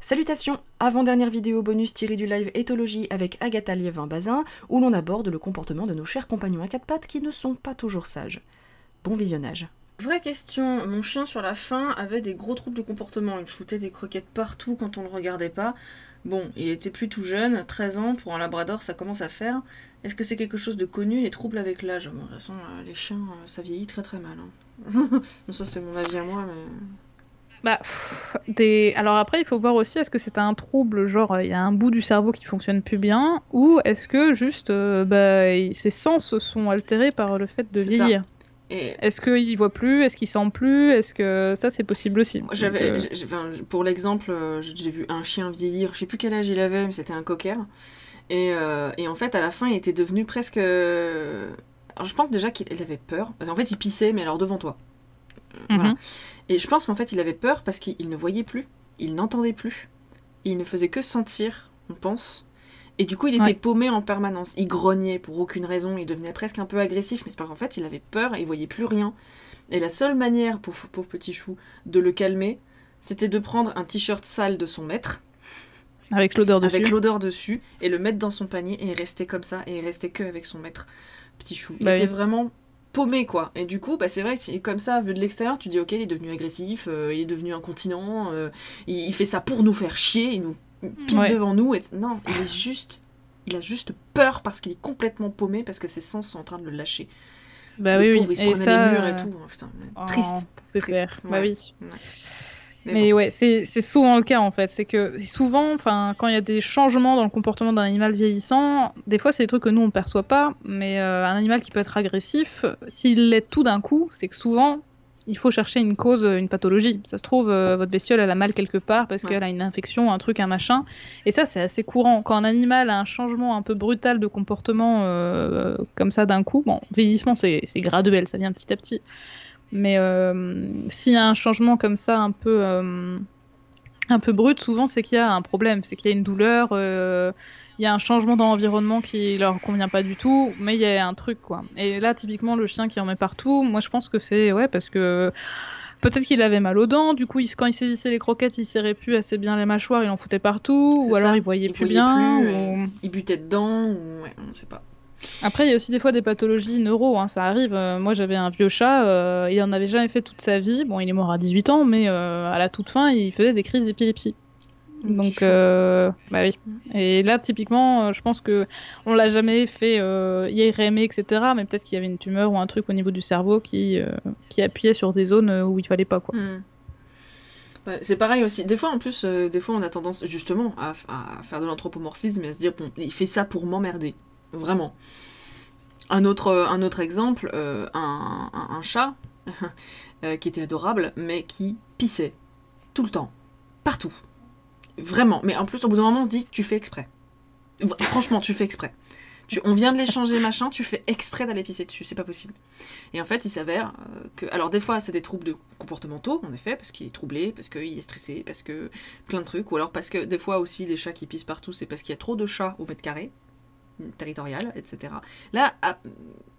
Salutations! Avant-dernière vidéo bonus tirée du live Éthologie avec Agatha Liévin-Bazin, où l'on aborde le comportement de nos chers compagnons à quatre pattes qui ne sont pas toujours sages. Bon visionnage. Vraie question, mon chien sur la fin avait des gros troubles de comportement, il foutait des croquettes partout quand on le regardait pas. Bon, il était plus tout jeune, 13 ans, pour un labrador ça commence à faire. Est-ce que c'est quelque chose de connu, les troubles avec l'âge? Bon, de toute façon, les chiens, ça vieillit très très mal. Hein. Bon, ça c'est mon avis à moi, mais... Alors après, il faut voir aussi, est-ce que c'est un trouble, genre il y a un bout du cerveau qui fonctionne plus bien, ou est-ce que juste ses sens sont altérés par le fait de C'est ça. vieillir. Et Est-ce qu'il voit plus, est-ce qu'il sent plus, est-ce que ça c'est possible aussi. pour l'exemple, j'ai vu un chien vieillir, je sais plus quel âge il avait, mais c'était un cocker. Et en fait, à la fin, il était devenu presque... Alors, je pense déjà qu'il avait peur. Parce qu'en fait, il pissait, mais alors devant toi. Voilà. Et je pense qu'en fait, il avait peur parce qu'il ne voyait plus, il n'entendait plus, il ne faisait que sentir, on pense. Et du coup, il était paumé en permanence. Il grognait pour aucune raison, il devenait presque un peu agressif, mais c'est parce qu'en fait, il avait peur et il voyait plus rien. Et la seule manière, pauvre petit chou, de le calmer, c'était de prendre un t-shirt sale de son maître, avec l'odeur dessus, et le mettre dans son panier, et il restait comme ça, et il restait que avec son maître. Petit chou. Il Bah était oui. vraiment paumé, quoi. Et du coup, c'est vrai que comme ça, vu de l'extérieur, tu dis ok, il est devenu agressif, il est devenu incontinent, il fait ça pour nous faire chier, il nous pisse devant nous. Non, il a juste peur parce qu'il est complètement paumé, parce que ses sens sont en train de le lâcher. Bah le oui, pauvre, il se prenait les murs et tout. Oh, putain, triste. Triste. Bah oui. Ouais. Mais bon. ouais, c'est souvent le cas en fait. C'est que souvent, quand il y a des changements dans le comportement d'un animal vieillissant, des fois c'est des trucs que nous on ne perçoit pas, mais un animal qui peut être agressif, s'il l'est tout d'un coup, c'est que souvent il faut chercher une cause, une pathologie. Ça se trouve, votre bestiole elle a mal quelque part parce qu'elle a une infection, un truc, un machin. Et ça c'est assez courant. Quand un animal a un changement un peu brutal de comportement comme ça d'un coup, bon, vieillissement c'est graduel, ça vient petit à petit. Mais s'il y a un changement comme ça un peu brut, souvent c'est qu'il y a un problème, c'est qu'il y a une douleur, il y a un changement dans l'environnement qui leur convient pas du tout, mais il y a un truc quoi. Et là typiquement le chien qui en met partout, moi je pense que c'est parce que peut-être qu'il avait mal aux dents, du coup quand il saisissait les croquettes, il serrait plus assez bien les mâchoires, il en foutait partout, ou alors il voyait plus bien, il butait dedans, ou on sait pas. Après, il y a aussi des fois des pathologies neuro, hein, ça arrive. Moi, j'avais un vieux chat, il en avait jamais fait toute sa vie. Bon, il est mort à 18 ans, mais à la toute fin, il faisait des crises d'épilepsie. Donc, bah oui. Et là, typiquement, je pense que on l'a jamais fait IRM, etc. Mais peut-être qu'il y avait une tumeur ou un truc au niveau du cerveau qui appuyait sur des zones où il fallait pas, quoi. C'est pareil aussi. Des fois, en plus, on a tendance justement à faire de l'anthropomorphisme et à se dire, bon, il fait ça pour m'emmerder. Vraiment. Un autre exemple, un chat qui était adorable, mais qui pissait tout le temps, partout. Vraiment. Mais en plus, au bout d'un moment, on se dit, tu fais exprès. Franchement, tu fais exprès. On vient de l'échanger, machin, tu fais exprès d'aller pisser dessus, c'est pas possible. Et en fait, il s'avère que... Alors, des fois, c'est des troubles comportementaux, en effet, parce qu'il est troublé, parce qu'il est stressé, parce que... plein de trucs. Ou alors parce que, des fois aussi, les chats qui pissent partout, c'est parce qu'il y a trop de chats au mètre carré, territorial, etc. Là,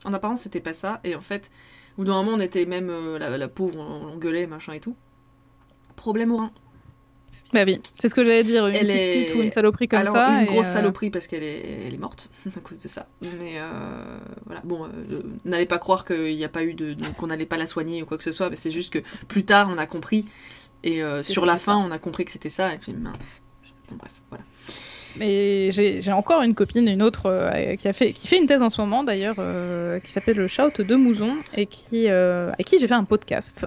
en apparence, c'était pas ça. Et en fait, au bout d'un moment, on était même... la pauvre, on gueulait, machin et tout. Problème au rein. Bah oui, c'est ce que j'allais dire, une cystite ou une saloperie comme ça. Alors, une grosse saloperie parce qu'elle est morte à cause de ça. Mais voilà, bon, n'allez pas croire qu'il n'y a pas eu qu'on n'allait pas la soigner ou quoi que ce soit, mais c'est juste que plus tard, on a compris. Et sur la fin, on a compris que c'était ça, et puis mince. Bon, bref, voilà. Mais j'ai encore une copine, une autre, qui fait une thèse en ce moment d'ailleurs, qui s'appelle le Shout de Mouzon, et à qui j'ai fait un podcast,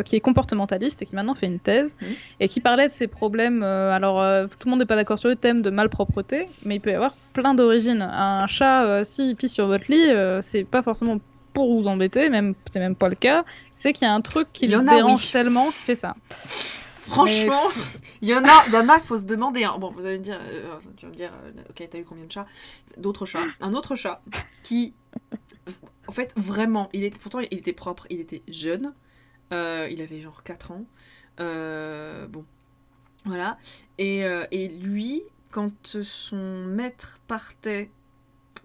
qui est comportementaliste et qui maintenant fait une thèse, et qui parlait de ces problèmes. Tout le monde n'est pas d'accord sur le thème de malpropreté, mais il peut y avoir plein d'origines. Un chat, s'il pisse sur votre lit, c'est pas forcément pour vous embêter, c'est même pas le cas, c'est qu'il y a un truc qui le dérange tellement qu'il fait ça. Franchement, il y en a, il faut se demander. Hein. Bon, vous allez me dire, tu vas me dire, ok, t'as eu combien de chats? D'autres chats. Un autre chat qui, en fait, vraiment, pourtant il était propre, il était jeune, il avait genre 4 ans. Bon, voilà. Et lui, quand son maître partait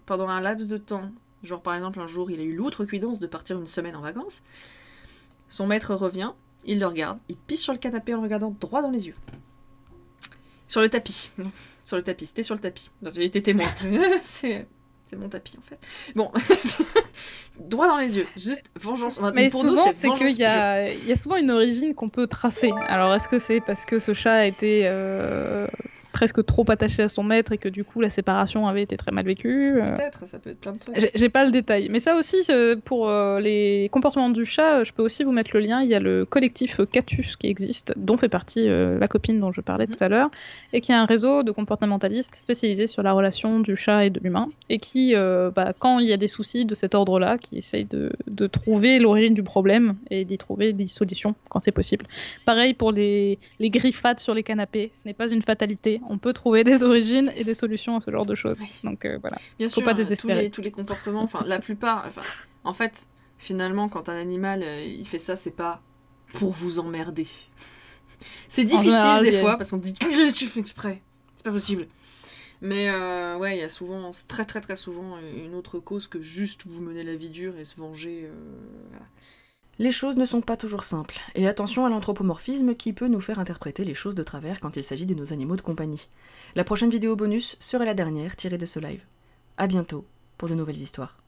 pendant un laps de temps, genre par exemple un jour, il a eu l'outrecuidance de partir une semaine en vacances, son maître revient. Il le regarde, il pisse sur le canapé en le regardant droit dans les yeux. Sur le tapis. Non, sur le tapis, c'était sur le tapis. J'ai été témoin. C'est mon tapis en fait. Bon, droit dans les yeux, juste vengeance. Enfin, Mais pour souvent, nous, c'est qu'il y a souvent une origine qu'on peut tracer. Alors, est-ce que c'est parce que ce chat a été presque trop attaché à son maître et que du coup la séparation avait été très mal vécue Peut-être, ça peut être plein de trucs. J'ai pas le détail. Mais ça aussi, pour les comportements du chat, je peux aussi vous mettre le lien. Il y a le collectif Catus qui existe, dont fait partie la copine dont je parlais tout à l'heure, et qui est un réseau de comportementalistes spécialisés sur la relation du chat et de l'humain, et qui, quand il y a des soucis de cet ordre-là, qui essayent de trouver l'origine du problème et d'y trouver des solutions quand c'est possible. Pareil pour les griffades sur les canapés, ce n'est pas une fatalité. On peut trouver des origines et des solutions à ce genre de choses. Oui. Donc voilà. Bien Faut sûr, pas désespérer. Tous les comportements, enfin la plupart, en fait, finalement, quand un animal il fait ça, c'est pas pour vous emmerder. C'est difficile des fois parce qu'on dit tu fais exprès, c'est pas possible. Mais ouais, il y a souvent, très très très souvent, une autre cause que juste vous mener la vie dure et se venger. Voilà. Les choses ne sont pas toujours simples, et attention à l'anthropomorphisme qui peut nous faire interpréter les choses de travers quand il s'agit de nos animaux de compagnie. La prochaine vidéo bonus sera la dernière tirée de ce live. À bientôt pour de nouvelles histoires.